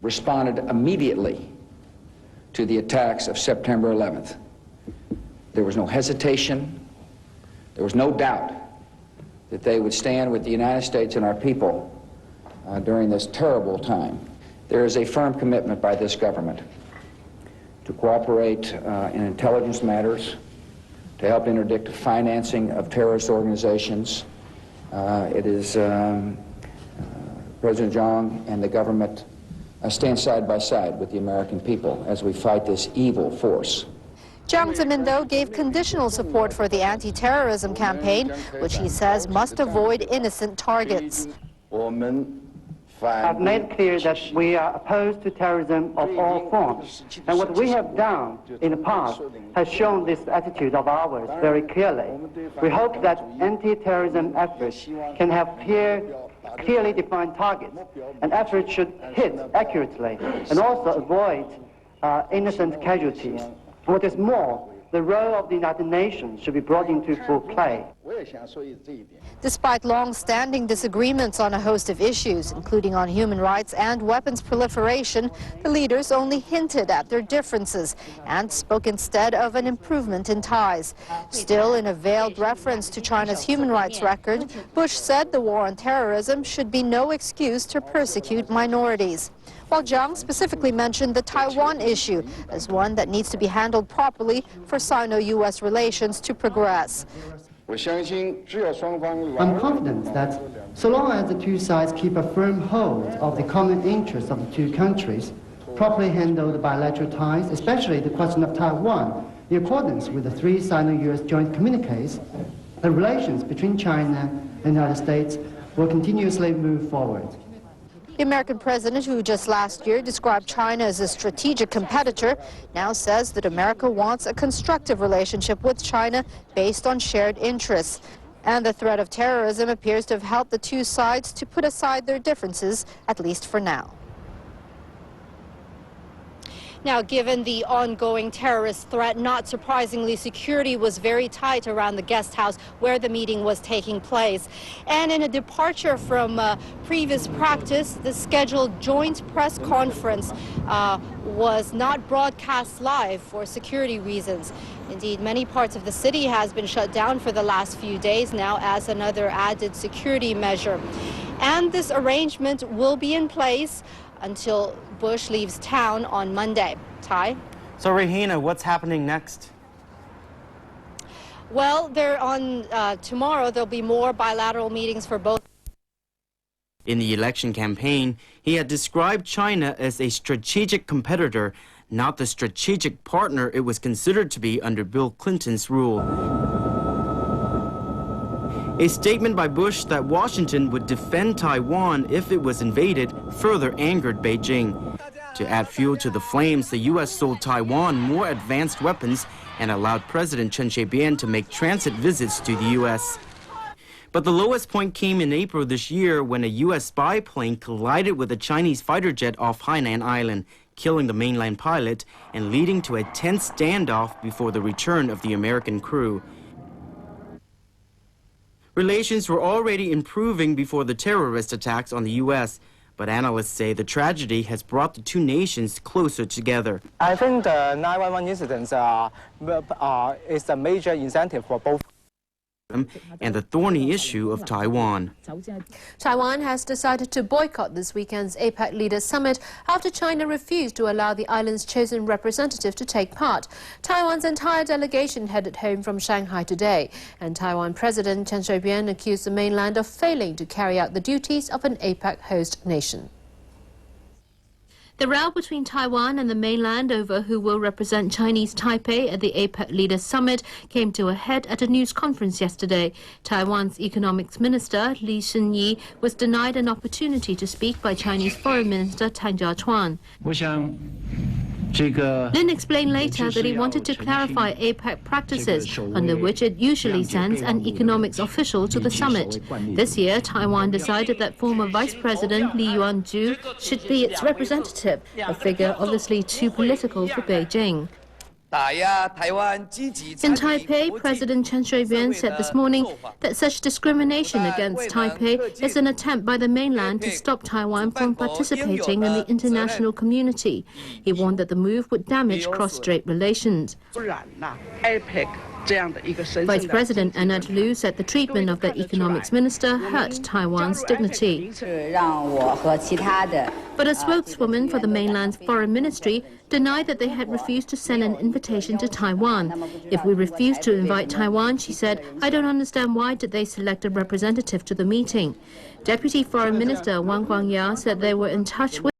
responded immediately to the attacks of September 11th. There was no hesitation, there was no doubt that they would stand with the United States and our people during this terrible time. There is a firm commitment by this government to cooperate in intelligence matters, to help interdict financing of terrorist organizations. It is President Zhang and the government stand side by side with the American people as we fight this evil force. Jiang Zemin, though, gave conditional support for the anti-terrorism campaign, which he says must avoid innocent targets. I've made clear that we are opposed to terrorism of all forms. And what we have done in the past has shown this attitude of ours very clearly. We hope that anti-terrorism efforts can have clearly defined targets, and efforts should hit accurately and also avoid innocent casualties. What is more, the role of the United Nations should be brought into full play. Despite long-standing disagreements on a host of issues, including on human rights and weapons proliferation, the leaders only hinted at their differences and spoke instead of an improvement in ties. Still, in a veiled reference to China's human rights record, Bush said the war on terrorism should be no excuse to persecute minorities, while Jiang specifically mentioned the Taiwan issue as one that needs to be handled properly for Sino-U.S. relations to progress. I'm confident that so long as the two sides keep a firm hold of the common interests of the two countries, properly handle the bilateral ties, especially the question of Taiwan, in accordance with the 3 Sino-U.S. joint communiques, the relations between China and the United States will continuously move forward. The American president, who just last year described China as a strategic competitor, now says that America wants a constructive relationship with China based on shared interests. And the threat of terrorism appears to have helped the two sides to put aside their differences, at least for now. Now, given the ongoing terrorist threat, not surprisingly, security was very tight around the guest house where the meeting was taking place. And in a departure from previous practice, the scheduled joint press conference was not broadcast live for security reasons. Indeed, many parts of the city has been shut down for the last few days now as another added security measure. And this arrangement will be in place until Bush leaves town on Monday. Tai? So, Rahina, what's happening next? Well, tomorrow there'll be more bilateral meetings for both. In the election campaign, he had described China as a strategic competitor, not the strategic partner it was considered to be under Bill Clinton's rule. A statement by Bush that Washington would defend Taiwan if it was invaded further angered Beijing. To add fuel to the flames, the U.S. sold Taiwan more advanced weapons and allowed President Chen Shui-bian to make transit visits to the U.S. But the lowest point came in April this year when a U.S. spy plane collided with a Chinese fighter jet off Hainan Island, killing the mainland pilot and leading to a tense standoff before the return of the American crew. Relations were already improving before the terrorist attacks on the U.S., but analysts say the tragedy has brought the two nations closer together. I think the 9/11 incidents is a major incentive for both. And the thorny issue of Taiwan. Taiwan has decided to boycott this weekend's APEC Leaders Summit after China refused to allow the island's chosen representative to take part. Taiwan's entire delegation headed home from Shanghai today, and Taiwan President Chen Shui-bian accused the mainland of failing to carry out the duties of an APEC host nation. The row between Taiwan and the mainland over who will represent Chinese Taipei at the APEC Leaders Summit came to a head at a news conference yesterday. Taiwan's economics minister, Li Shunyi, was denied an opportunity to speak by Chinese Foreign Minister Tang Jia-chuan. Lin explained later that he wanted to clarify APEC practices, under which it usually sends an economics official to the summit. This year, Taiwan decided that former Vice President Li Yuanzhu should be its representative, a figure obviously too political for Beijing. In Taipei, President Chen Shui-bian said this morning that such discrimination against Taipei is an attempt by the mainland to stop Taiwan from participating in the international community. He warned that the move would damage cross-strait relations. Vice President Annette Lu said the treatment of the economics minister hurt Taiwan's dignity. But a spokeswoman for the mainland's foreign ministry denied that they had refused to send an invitation to Taiwan. If we refused to invite Taiwan, she said, I don't understand why did they select a representative to the meeting. Deputy Foreign Minister Wang Guangya said they were in touch with